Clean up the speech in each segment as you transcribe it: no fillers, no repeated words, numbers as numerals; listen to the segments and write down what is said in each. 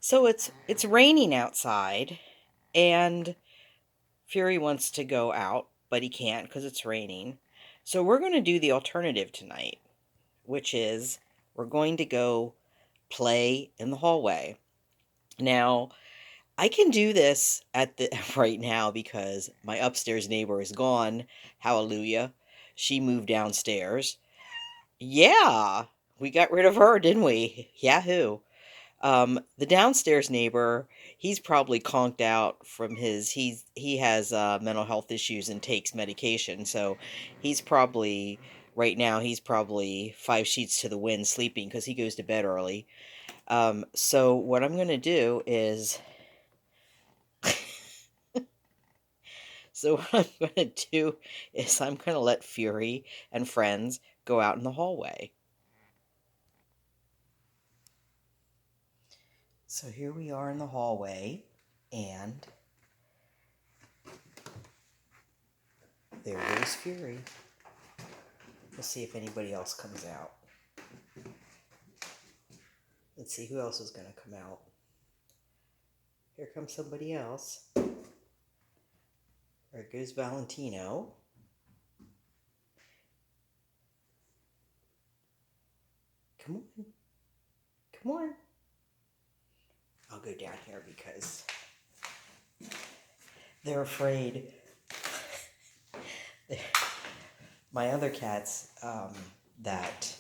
So it's raining outside, and Fury wants to go out, but he can't because it's raining. So we're going to do the alternative tonight, which is we're going to go play in the hallway. Now, I can do this at the right now because my upstairs neighbor is gone. Hallelujah. She moved downstairs. Yeah, we got rid of her, didn't we? Yahoo. The downstairs neighbor, he's probably conked out from he has mental health issues and takes medication, so he's probably right now he's probably five sheets to the wind sleeping because he goes to bed early. So what I'm gonna do is so what I'm gonna do is I'm gonna let Fury and friends go out in the hallway. So here we are in the hallway, and there goes Fury. Let's see if anybody else comes out. Let's see who else is going to come out. Here comes somebody else. There goes Valentino. Come on. Come on. I'll go down here because they're afraid. My other cats that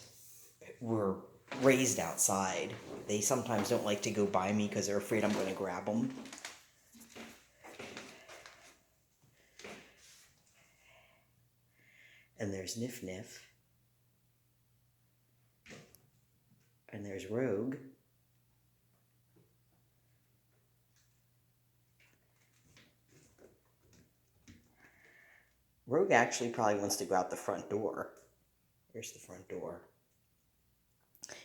were raised outside, they sometimes don't like to go by me because they're afraid I'm going to grab them. And there's Nif Nif. And there's Rogue. Rogue actually probably wants to go out the front door. Here's the front door.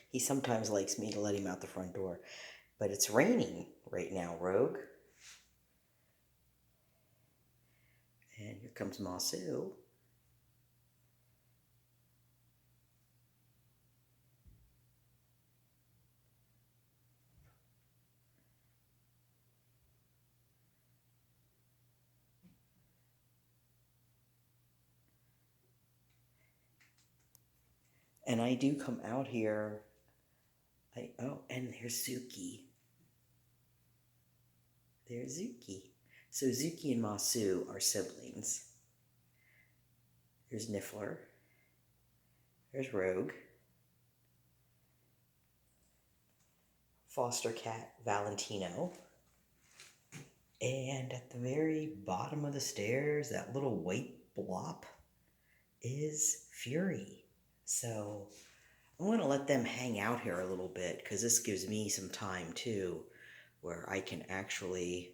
He sometimes likes me to let him out the front door. But it's raining right now, Rogue. And here comes Masu. And I do come out here. And there's Zuki. There's Zuki. So Zuki and Masu are siblings. There's Niffler. There's Rogue. Foster cat Valentino. And at the very bottom of the stairs, that little white blop is Fury. So I'm going to let them hang out here a little bit because this gives me some time too where I can actually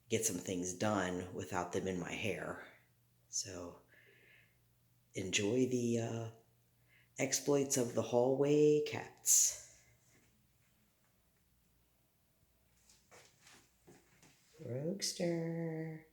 get some things done without them in my hair. So enjoy the exploits of the hallway cats. Roguester.